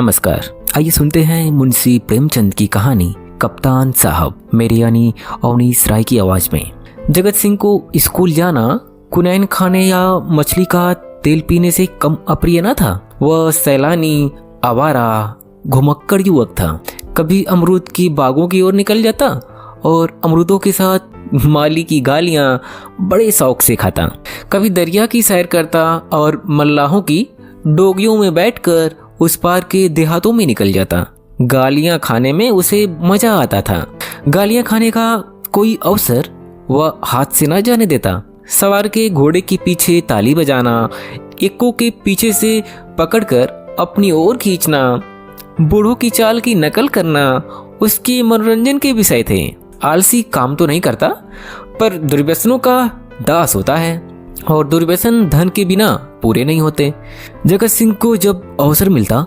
नमस्कार। आइए सुनते हैं मुंशी प्रेमचंद की कहानी कप्तान साहब, मेरे यानी अवनीश राय की आवाज में। जगत सिंह को स्कूल जाना कुनैन खाने या मछली का तेल पीने से कम अप्रिय न था। वह सैलानी, आवारा, घुमक्कड़ युवक था। कभी अमरूद की बागों की ओर निकल जाता और अमरूदों के साथ माली की गालियां बड़े शौक से खाता। कभी दरिया की सैर करता और मल्लाहों की डोगियों में बैठकर उस पार के देहातों में निकल जाता। गालियां खाने में उसे मजा आता था। गालियां खाने का कोई अवसर वह हाथ से न जाने देता। सवार के घोड़े के पीछे ताली बजाना, एक्को के पीछे से पकड़कर अपनी ओर खींचना, बूढ़ों की चाल की नकल करना उसके मनोरंजन के विषय थे। आलसी काम तो नहीं करता, पर दुर्व्यसनों का दास होता है और दुर्व्यसन धन के बिना पूरे नहीं होते। जगत सिंह को जब अवसर मिलता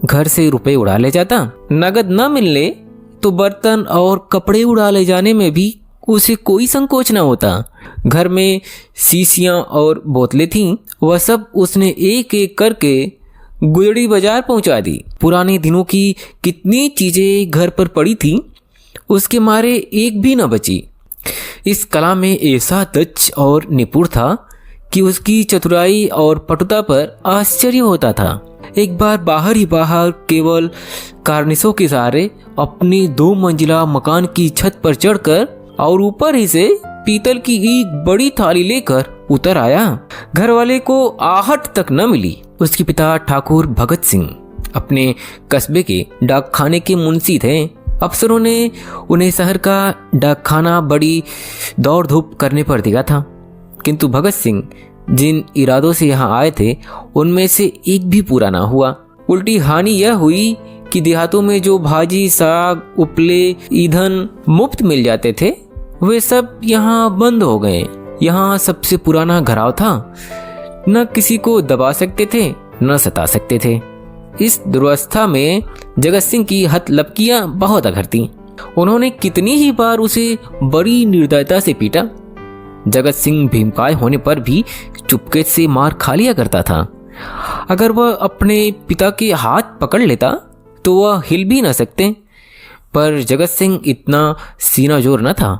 घर से रुपए उड़ा ले जाता। नगद न मिलने तो बर्तन और कपड़े उड़ा ले जाने में भी उसे कोई संकोच न होता। घर में शीशियां और बोतलें थीं, वह सब उसने एक एक करके गुजड़ी बाजार पहुंचा दी। पुराने दिनों की कितनी चीजें घर पर पड़ी थीं, उसके मारे एक भी न बची। इस कला में ऐसा दक्ष और निपुण था कि उसकी चतुराई और पटुता पर आश्चर्य होता था। एक बार बाहर ही बाहर केवल कार्निसों के सहारे अपनी 2 मंजिला मकान की छत पर चढ़कर और ऊपर ही से पीतल की एक बड़ी थाली लेकर उतर आया। घर वाले को आहट तक न मिली। उसके पिता ठाकुर भगत सिंह अपने कस्बे के डाकखाने के मुंशी थे। अफसरों ने उन्हें शहर का डाकखाना बड़ी दौड़ धूप करने पर दिया था, किंतु भगत सिंह जिन इरादों से यहाँ आए थे उनमें से एक भी पूरा ना हुआ। उल्टी हानि यह हुई कि देहातों में जो भाजी, साग, उपले, ईंधन मुफ्त मिल जाते थे वे सब यहाँ बंद हो गए। यहाँ सबसे पुराना घराव था। न किसी को दबा सकते थे न सता सकते थे। इस दुर्वस्था में जगत सिंह की हथलपकियां बहुत अघर थीं। उन्होंने कितनी ही बार उसे बड़ी निर्दयता से पीटा। जगत सिंह भीमकाय होने पर भी चुपके से मार खा लिया करता था। अगर वह अपने पिता के हाथ पकड़ लेता तो वह हिल भी न सकते। पर जगत सिंह इतना सीना जोर न था।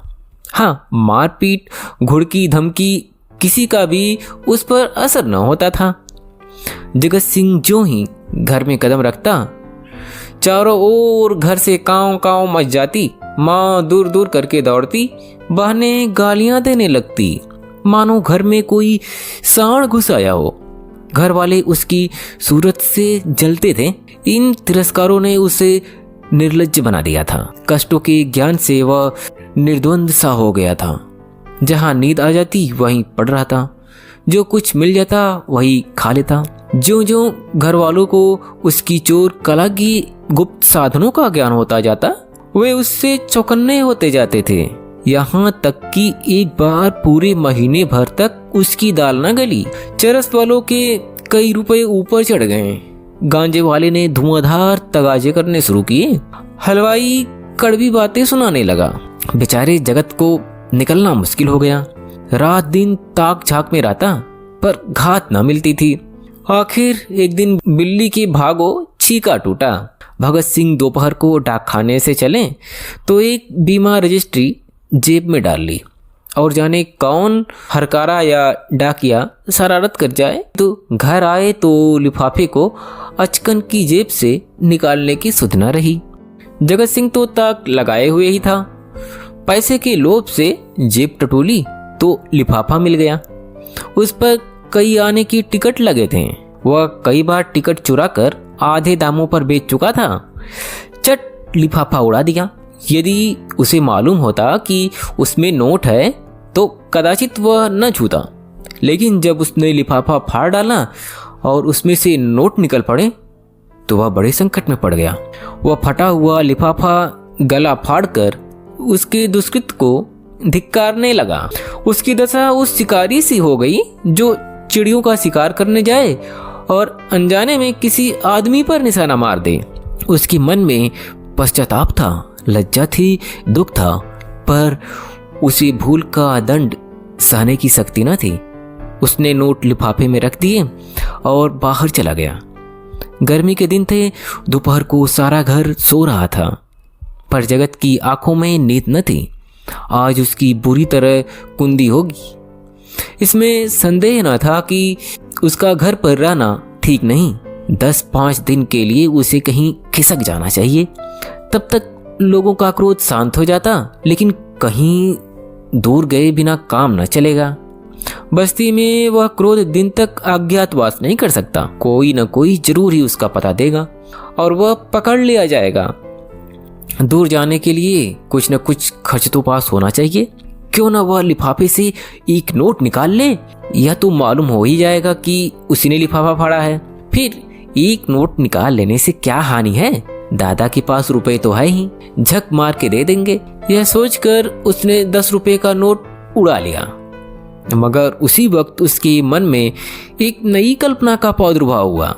हाँ, मारपीट, घुड़की, धमकी किसी का भी उस पर असर न होता था। जगत सिंह जो ही घर में कदम रखता, चारों ओर घर से कांव कांव मच जाती। माँ दूर दूर करके दौड़ती, बहनें गालियां देने लगती, मानो घर में कोई सांड घुस आया हो। घर वाले उसकी सूरत से जलते थे। इन तिरस्कारों ने उसे निर्लज्ज बना दिया था। कष्टों के ज्ञान से वह निर्द्वंद सा हो गया था। जहाँ नींद आ जाती वहीं पड़ रहा था। जो कुछ मिल जाता वही खा लेता। जो जो घर वालों को उसकी चोर कला की गुप्त साधनों का ज्ञान होता जाता वे उससे चौकन्ने होते जाते थे। यहाँ तक कि एक बार पूरे महीने भर तक उसकी दाल न गली। चरस वालों के कई रुपए ऊपर चढ़ गए। गांजे वाले ने धुआंधार तगाजे करने शुरू किए। हलवाई कड़वी बातें सुनाने लगा। बेचारे जगत को निकलना मुश्किल हो गया। रात दिन ताक झाक में रहता, पर घात न मिलती थी। आखिर एक दिन बिल्ली के भागो छीका टूटा। भगत सिंह दोपहर को डाकखाने से चले तो एक बीमा रजिस्ट्री जेब में डाल ली और जाने कौन हरकारा या डाकिया शरारत कर जाए तो घर आए तो लिफाफे को अचकन की जेब से निकालने की सुध न रही। जगत सिंह तो ताक लगाए हुए ही था। पैसे के लोभ से जेब टटोली तो लिफाफा मिल गया। उस पर कई आने की टिकट लगे थे। वह कई बार टिकट चुरा कर आधे दामों पर बेच चुका था। चट लिफाफा उड़ा दिया। यदि उसे मालूम होता कि उसमें नोट है तो कदाचित वह न छूता, लेकिन जब उसने लिफाफा फाड़ डाला और उसमें से नोट निकल पड़े तो वह बड़े संकट में पड़ गया। वह फटा हुआ लिफाफा गला फाड़कर उसके दुष्कृत को धिक्कारने लगा। उसकी दशा उस शिकारी सी हो गई जो चिड़ियों का शिकार करने जाए और अनजाने में किसी आदमी पर निशाना मार दे। उसके मन में पश्चाताप था, लज्जा थी, दुख था, पर उसे भूल का दंड सहने की शक्ति न थी। उसने नोट लिफाफे में रख दिए और बाहर चला गया। गर्मी के दिन थे, दोपहर को सारा घर सो रहा था, पर जगत की आंखों में नींद न थी। आज उसकी बुरी तरह कुंदी होगी, इसमें संदेह न था कि उसका घर पर रहना ठीक नहीं। 10-5 दिन के लिए उसे कहीं खिसक जाना चाहिए, तब तक लोगों का क्रोध शांत हो जाता। लेकिन कहीं दूर गए बिना काम न चलेगा। बस्ती में वह क्रोध दिन तक अज्ञातवास नहीं कर सकता। कोई न कोई जरूर ही उसका पता देगा और वह पकड़ लिया जाएगा। दूर जाने के लिए कुछ न कुछ खर्च तो पास होना चाहिए। क्यों ना वह लिफाफे से एक नोट निकाल ले, या तो मालूम हो ही जाएगा कि उसी ने लिफाफा फाड़ा है। फिर एक नोट निकाल लेने से क्या हानि है, दादा के पास रुपए तो है ही, झक मार के दे देंगे। यह सोचकर उसने 10 रुपए का नोट उड़ा लिया। मगर उसी वक्त उसके मन में एक नई कल्पना का प्रादुर्भाव हुआ।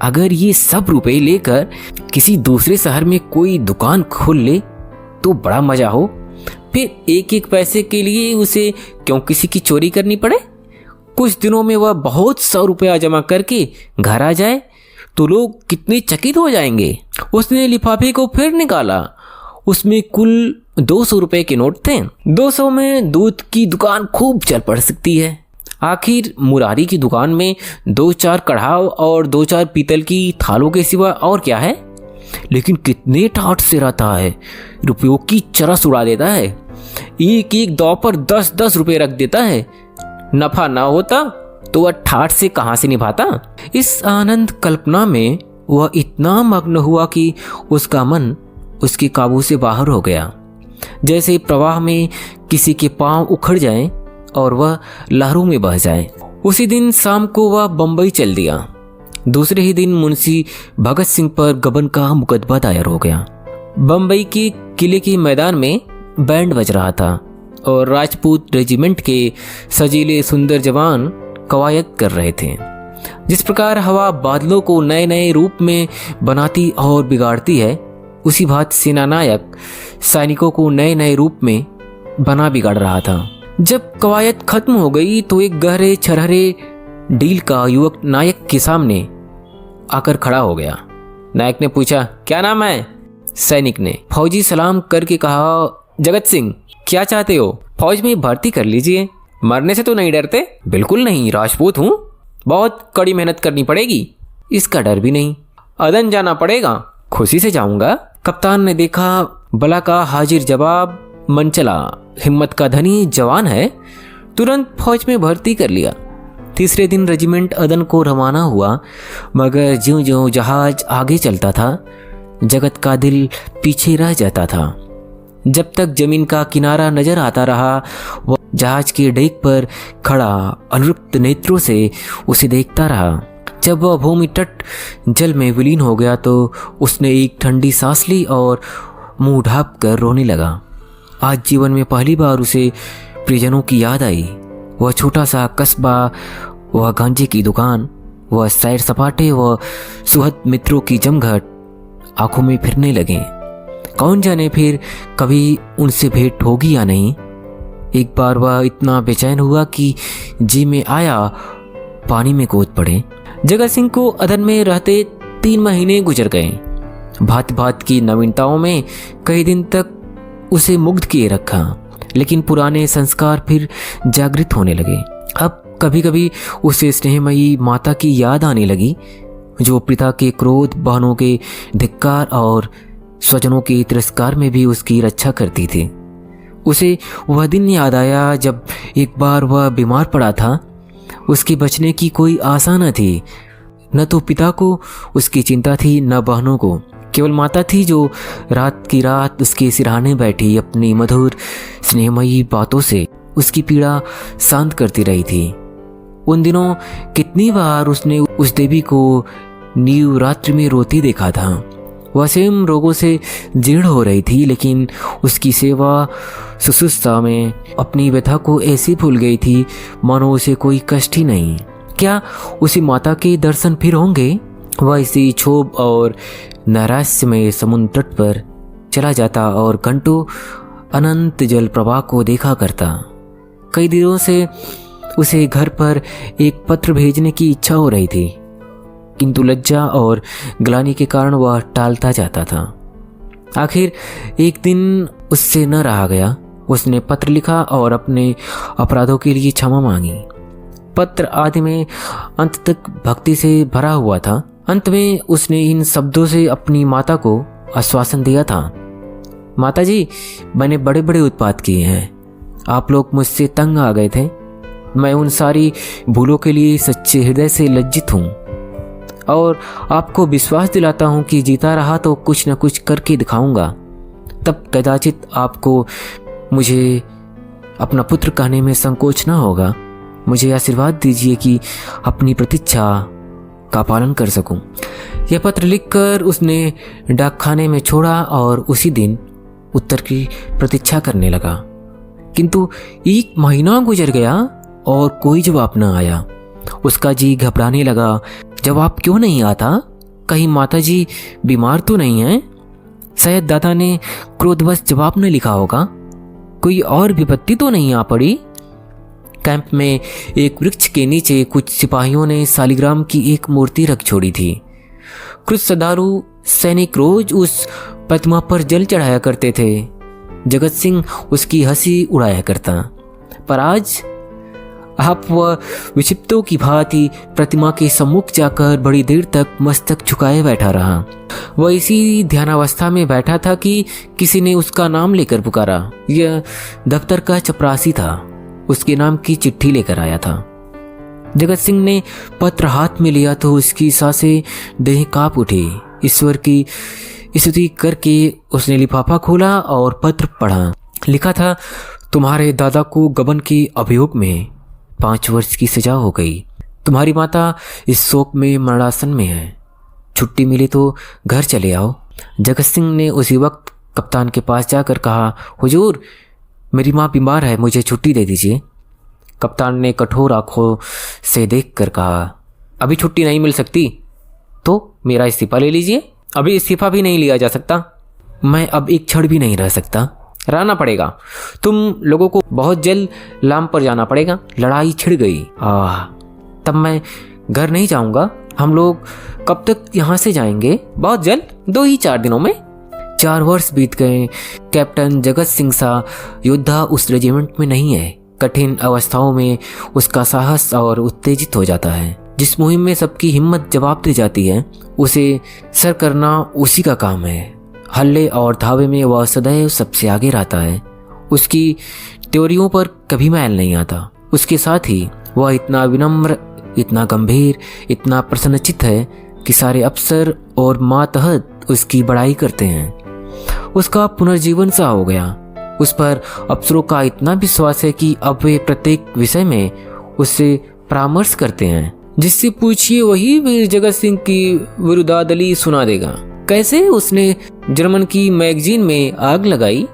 अगर ये सब रुपए लेकर किसी दूसरे शहर में कोई दुकान खोल ले तो बड़ा मजा हो। फिर एक एक पैसे के लिए उसे क्यों किसी की चोरी करनी पड़े। कुछ दिनों में वह बहुत 100 रुपया जमा करके घर आ जाए तो लोग कितने चकित हो जाएंगे। उसने लिफाफे को फिर निकाला। उसमें कुल 200 रुपए के नोट थे। 200 में दूध की दुकान खूब चल पड़ सकती है। आखिर मुरारी की दुकान में 2-4 कढ़ाव और 2-4 पीतल की थालों के सिवा और क्या है। लेकिन कितने ठाठ से रहता है, रुपयों की चरस उड़ा देता है। एक एक दांव पर 10-10 रुपए रख देता है। नफा ना होता तो वह ठाठ से कहां से निभाता। इस आनंद कल्पना में वह इतना मग्न हुआ कि उसका मन उसके काबू से बाहर हो गया। जैसे प्रवाह में किसी के पांव उखड़ जाएं और वह लहरों में बह जाए। उसी दिन शाम को वह बंबई चल दिया। दूसरे ही दिन मुंशी भगत सिंह पर गबन का मुकदमा दायर हो गया। बंबई के किले के मैदान में बैंड बज रहा था और राजपूत रेजिमेंट के सजीले सुंदर जवान कवायद कर रहे थे। जिस प्रकार हवा बादलों को नए नए रूप में बनाती और बिगाड़ती है, उसी भांति सेनानायक सैनिकों को नए नए रूप में बना बिगाड़ रहा था। जब कवायद खत्म हो गई तो एक गहरे छरहरे डील का युवक नायक के सामने आकर खड़ा हो गया। नायक ने पूछा, क्या नाम है? सैनिक ने फौजी सलाम करके कहा, जगत सिंह। क्या चाहते हो? फौज में भर्ती कर लीजिए। मरने से तो नहीं डरते? बिल्कुल नहीं, राजपूत हूँ। बहुत कड़ी मेहनत करनी पड़ेगी। इसका डर भी नहीं। अदन जाना पड़ेगा। खुशी से जाऊंगा। कप्तान ने देखा बला का हाजिर जवाब मन चला, हिम्मत का धनी जवान है, तुरंत फौज में भर्ती कर लिया। तीसरे दिन रेजिमेंट अदन को रवाना हुआ। मगर ज्यों ज्यों जहाज आगे चलता था, जगत का दिल पीछे रह जाता था। जब तक जमीन का किनारा नजर आता रहा, वह जहाज के डेक पर खड़ा अनुरक्त नेत्रों से उसे देखता रहा। जब वह भूमि तट जल में विलीन हो गया तो उसने एक ठंडी सांस ली और मुंह ढाँप कर रोने लगा। आज जीवन में पहली बार उसे परिजनों की याद आई। वह छोटा सा कस्बा, वह गांजे की दुकान, वह सैर सपाटे, वह सुहद मित्रों की जमघट आंखों में फिरने लगे। कौन जाने फिर कभी उनसे भेंट होगी या नहीं। एक बार वह इतना बेचैन हुआ कि जी में आया पानी में कूद पड़े। जगत सिंह को अदन में रहते 3 महीने गुजर गए। भांति भांति की नवीनताओं में कई दिन तक उसे मुग्ध किए रखा। लेकिन पुराने संस्कार फिर जागृत होने लगे। अब कभी कभी उसे स्नेहमयी माता की याद आने लगी, जो पिता के क्रोध, बहनों के धिक्कार और स्वजनों के तिरस्कार में भी उसकी रक्षा करती थी। उसे वह दिन याद आया जब एक बार वह बीमार पड़ा था। उसके बचने की कोई आशा न थी। न तो पिता को उसकी चिंता थी, न बहनों को। केवल माता थी जो रात की रात उसके सिरहाने बैठी अपनी मधुर स्नेहमयी बातों से उसकी पीड़ा शांत करती रही थी। उन दिनों कितनी बार उसने उस देवी को नीव रात्रि में रोती देखा था। वह स्वयं रोगों से जीर्ण हो रही थी, लेकिन उसकी सेवा शुश्रूषा में अपनी व्यथा को ऐसी भूल गई थी मानो उसे कोई कष्ट ही नहीं। क्या उसी माता के दर्शन फिर होंगे? वह इसी क्षोभ और नैराश्य में समुद्र तट पर चला जाता और घंटों अनंत जल प्रवाह को देखा करता। कई दिनों से उसे घर पर एक पत्र भेजने की इच्छा हो रही थी। किंतु लज्जा और ग्लानि के कारण वह टालता जाता था। आखिर एक दिन उससे न रहा गया। उसने पत्र लिखा और अपने अपराधों के लिए क्षमा मांगी। पत्र आदि में अंत तक भक्ति से भरा हुआ था। अंत में उसने इन शब्दों से अपनी माता को आश्वासन दिया था, माता जी, मैंने बड़े बड़े उत्पात किए हैं, आप लोग मुझसे तंग आ गए थे। मैं उन सारी भूलों के लिए सच्चे हृदय से लज्जित हूँ और आपको विश्वास दिलाता हूँ कि जीता रहा तो कुछ न कुछ करके दिखाऊंगा। तब कदाचित आपको मुझे अपना पुत्र कहने में संकोच न होगा। मुझे आशीर्वाद दीजिए कि अपनी प्रतीक्षा का पालन कर सकूं। यह पत्र लिखकर उसने डाकखाने में छोड़ा और उसी दिन उत्तर की प्रतीक्षा करने लगा। किंतु 1 महीना गुजर गया और कोई जवाब न आया। उसका जी घबराने लगा। जवाब क्यों नहीं आता? कहीं माताजी बीमार तो नहीं है? शायद दादा ने क्रोधवश जवाब न लिखा होगा। कोई और विपत्ति तो नहीं आ पड़ी? कैंप में एक वृक्ष के नीचे कुछ सिपाहियों ने शालिग्राम की एक मूर्ति रख छोड़ी थी। कुछ श्रद्धालु सैनिक रोज उस प्रतिमा पर जल चढ़ाया करते थे। जगत सिंह उसकी हंसी उड़ाया करता, पर आज आप वह विक्षिप्तों की भांति प्रतिमा के सम्मुख जाकर बड़ी देर तक मस्तक झुकाए बैठा रहा। वह इसी ध्यानावस्था में बैठा था कि किसी ने उसका नाम लेकर पुकारा। यह दफ्तर का चपरासी था। उसके नाम की चिट्ठी लेकर आया था। जगत सिंह ने पत्र हाथ में लिया तो उसकी सांसें देह कांप उठी। ईश्वर की स्तुति करके उसने लिफाफा खोला और पत्र पढ़ा। लिखा था, तुम्हारे दादा को गबन के अभियोग में 5 वर्ष की सजा हो गई। तुम्हारी माता इस शोक में मरणासन में है। छुट्टी मिली तो घर चले आओ। जगत सिंह ने उसी वक्त कप्तान के पास जाकर कहा, हुजूर, मेरी माँ बीमार है, मुझे छुट्टी दे दीजिए। कप्तान ने कठोर आंखों से देखकर कहा, अभी छुट्टी नहीं मिल सकती तो मेरा इस्तीफा ले लीजिए। अभी इस्तीफा भी नहीं लिया जा सकता। मैं अब एक क्षण भी नहीं रह सकता। रहना पड़ेगा। तुम लोगों को बहुत जल्द लाम पर जाना पड़ेगा। लड़ाई छिड़ गई। तब मैं घर नहीं जाऊंगा। हम लोग कब तक यहाँ से जाएंगे? बहुत जल्द, 2 ही 4 दिनों में। 4 वर्ष बीत गए। कैप्टन जगत सिंह सा योद्धा उस रेजिमेंट में नहीं है। कठिन अवस्थाओं में उसका साहस और उत्तेजित हो जाता है। जिस मुहिम में सबकी हिम्मत जवाब दे जाती है, उसे सर करना उसी का काम है। हल्ले और धावे में वह सदैव सबसे आगे रहता है। उसकी त्योरियों पर कभी मैल नहीं आता। उसके साथ ही वह इतना विनम्र, इतना गंभीर, इतना प्रसन्नचित्त है कि सारे अफसर और मातहत उसकी बड़ाई करते हैं। उसका पुनर्जीवन सा हो गया। उस पर अफसरों का इतना विश्वास है कि अब वे प्रत्येक विषय में उससे परामर्श करते हैं। जिससे पूछिए वही वीर जगत सिंह की विरुद्धादली सुना देगा। कैसे उसने जर्मन की मैगजीन में आग लगाई,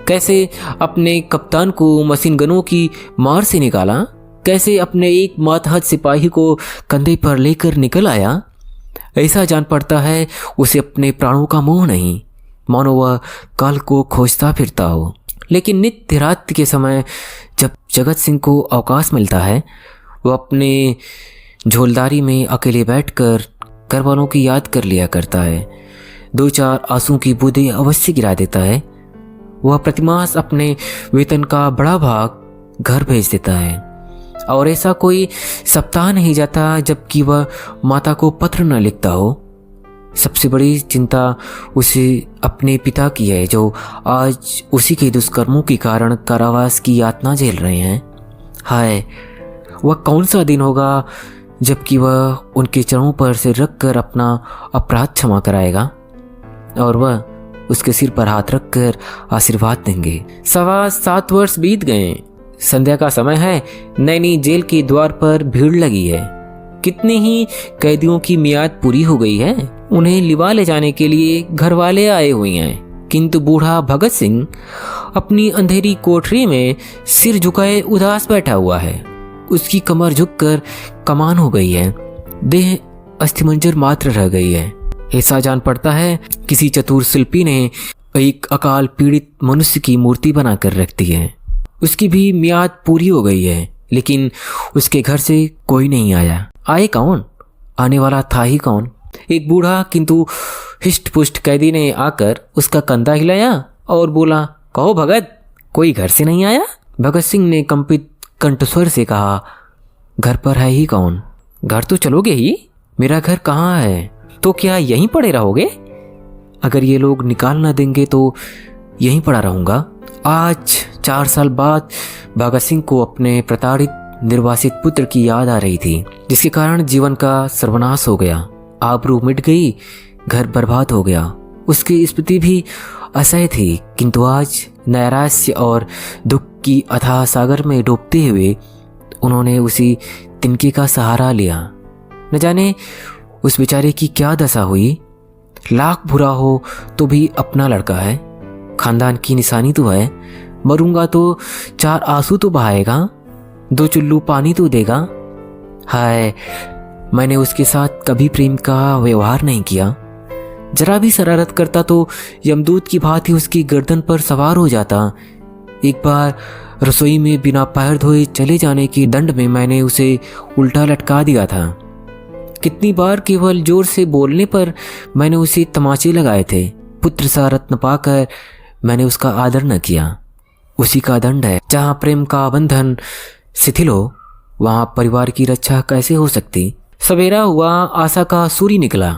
कैसे अपने कप्तान को मशीन गनों की मार से निकाला, कैसे अपने एक मातहत सिपाही को कंधे पर लेकर निकल आया। ऐसा जान पड़ता है उसे अपने प्राणों का मोह नहीं, मानो वह काल को खोजता फिरता हो। लेकिन नित्य रात के समय जब जगत सिंह को अवकाश मिलता है, वह अपने झोलदारी में अकेले बैठकर घर वालों की याद कर लिया करता है। 2-4 आंसू की बूंदें अवश्य गिरा देता है। वह प्रतिमास अपने वेतन का बड़ा भाग घर भेज देता है और ऐसा कोई सप्ताह नहीं जाता जबकि वह माता को पत्र न लिखता हो। सबसे बड़ी चिंता उसे अपने पिता की है, जो आज उसी के दुष्कर्मों के कारण कारावास की यातना झेल रहे हैं। हाय, वह कौन सा दिन होगा जबकि वह उनके चरणों पर सिर रखकर अपना अपराध क्षमा कराएगा और वह उसके सिर पर हाथ रखकर आशीर्वाद देंगे। 7.25 वर्ष बीत गए। संध्या का समय है। नैनी जेल के द्वार पर भीड़ लगी है। कितने ही कैदियों की मियाद पूरी हो गई है। उन्हें लिवा ले जाने के लिए घर वाले आए हुए हैं। किंतु बूढ़ा भगत सिंह अपनी अंधेरी कोठरी में सिर झुकाए उदास बैठा हुआ है। उसकी कमर झुककर कमान हो गई है। देह अस्थिमंजर मात्र रह गई है। ऐसा जान पड़ता है किसी चतुर शिल्पी ने एक अकाल पीड़ित मनुष्य की मूर्ति बनाकर रख दी है। उसकी भी मियाद पूरी हो गई है, लेकिन उसके घर से कोई नहीं आया। आए कौन? आने वाला था ही कौन। एक बूढ़ा किंतु हिष्ट पुष्ट कैदी ने आकर उसका कंधा हिलाया और बोला, कहो भगत, कोई घर से नहीं आया? भगत सिंह ने कंपित कंठस्वर से कहा, घर पर है ही कौन? घर तो चलोगे ही? मेरा घर कहाँ है? तो क्या यहीं पड़े रहोगे? अगर ये लोग निकाल ना देंगे तो यहीं पड़ा रहूंगा। आज 4 साल बाद भगत सिंह को अपने प्रताड़ित निर्वासित पुत्र की याद आ रही थी, जिसके कारण जीवन का सर्वनाश हो गया, आबरू मिट गई, घर बर्बाद हो गया। उसकी स्मृति भी असह्य थी, किंतु आज नैराश्य और दुख की अथाह सागर में डूबते हुए उन्होंने उसी तिनके का सहारा लिया। न जाने उस बेचारे की क्या दशा हुई। लाख बुरा हो तो भी अपना लड़का है, खानदान की निशानी तो है। मरूंगा तो 4 आंसू तो बहाएगा, 2 चुल्लू पानी तो देगा। हाय, मैंने उसके साथ कभी प्रेम का व्यवहार नहीं किया। जरा भी शरारत करता तो यमदूत की भांति उसकी गर्दन पर सवार हो जाता। एक बार रसोई में बिना पैर धोए चले जाने के दंड में मैंने उसे उल्टा लटका दिया था। कितनी बार केवल जोर से बोलने पर मैंने उसे तमाचे लगाए थे। पुत्र सा रत्न पाकर मैंने उसका आदर न किया। उसी का दंड है। जहाँ प्रेम का बंधन शिथिल हो, वहाँ परिवार की रक्षा कैसे हो सकती। सवेरा हुआ, आशा का सूर्य निकला।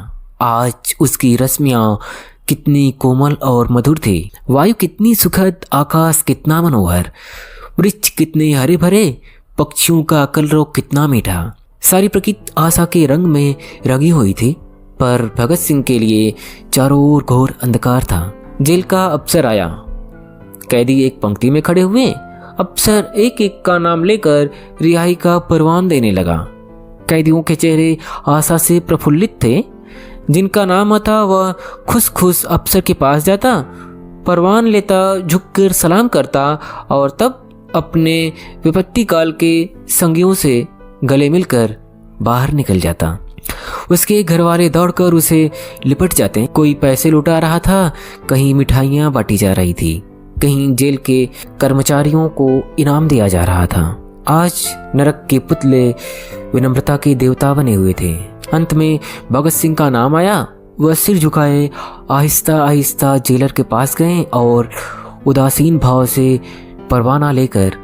आज उसकी रश्मियाँ कितनी कोमल और मधुर थी, वायु कितनी सुखद, आकाश कितना मनोहर, वृक्ष कितने हरे भरे, पक्षियों का कलरव कितना मीठा। सारी प्रकृति आशा के रंग में रंगी हुई थी, पर भगत सिंह के लिए चारों ओर घोर अंधकार था। जेल का अफसर आया। कैदी एक पंक्ति में खड़े हुए। अफसर एक एक का नाम लेकर रिहाई का परवान देने लगा। कैदियों के चेहरे आशा से प्रफुल्लित थे। जिनका नाम आता वह खुश खुश अफसर के पास जाता, परवान लेता, झुककर सलाम करता और तब अपने विपत्ति काल के संगियों से गले मिलकर बाहर निकल जाता। उसके घर वाले दौड़कर उसे लिपट जाते। कोई पैसे लुटा रहा था, कहीं मिठाइयाँ बांटी जा रही थी, कहीं जेल के कर्मचारियों को इनाम दिया जा रहा था। आज नरक के पुतले विनम्रता के देवता बने हुए थे। अंत में भगत सिंह का नाम आया। वह सिर झुकाए आहिस्ता आहिस्ता जेलर के पास गए और उदासीन भाव से परवाना लेकर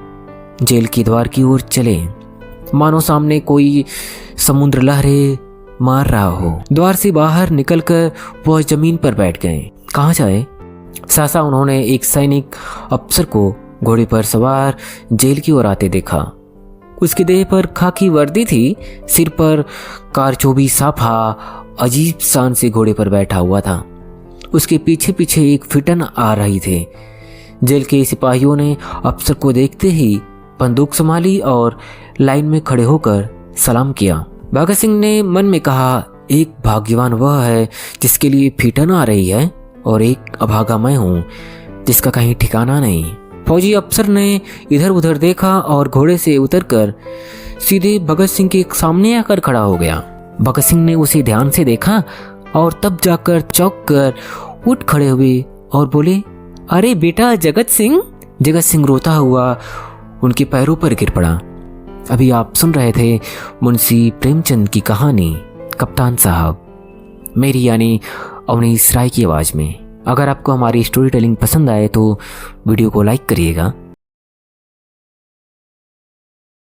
जेल के द्वार की ओर चले, मानो सामने कोई समुद्र लहरें मार रहा हो। द्वार से बाहर निकलकर वह जमीन पर बैठ गए। कहाँ जाए? सहसा उन्होंने एक सैनिक अफसर को घोड़े पर सवार जेल की ओर आते देखा। उसकी देह पर खाकी वर्दी थी, सिर पर कारचोबी साफा अजीब शान से घोड़े पर बैठा हुआ था। उसके पीछे पीछे एक फिटन आ रही थी। जेल के सिपाहियों ने अफसर को देखते ही बंदूक संभाली और लाइन में खड़े होकर सलाम किया। भगत सिंह ने मन में कहा, एक भाग्यवान वह है जिसके लिए फिटन आ रही है और एक अभागा मैं हूँ जिसका कहीं ठिकाना नहीं। फौजी अफसर ने इधर उधर देखा और घोड़े से उतरकर सीधे भगत सिंह के सामने आकर खड़ा हो गया। भगत सिंह ने उसे ध्यान से देखा और तब जाकर चौंक कर उठ खड़े हुए और बोले, अरे बेटा जगत सिंह। जगत सिंह रोता हुआ उनके पैरों पर गिर पड़ा। अभी आप सुन रहे थे मुंशी प्रेमचंद की कहानी कप्तान साहब, मेरी यानी अवनीश राय की आवाज़ में। अगर आपको हमारी स्टोरी टेलिंग पसंद आए तो वीडियो को लाइक करिएगा।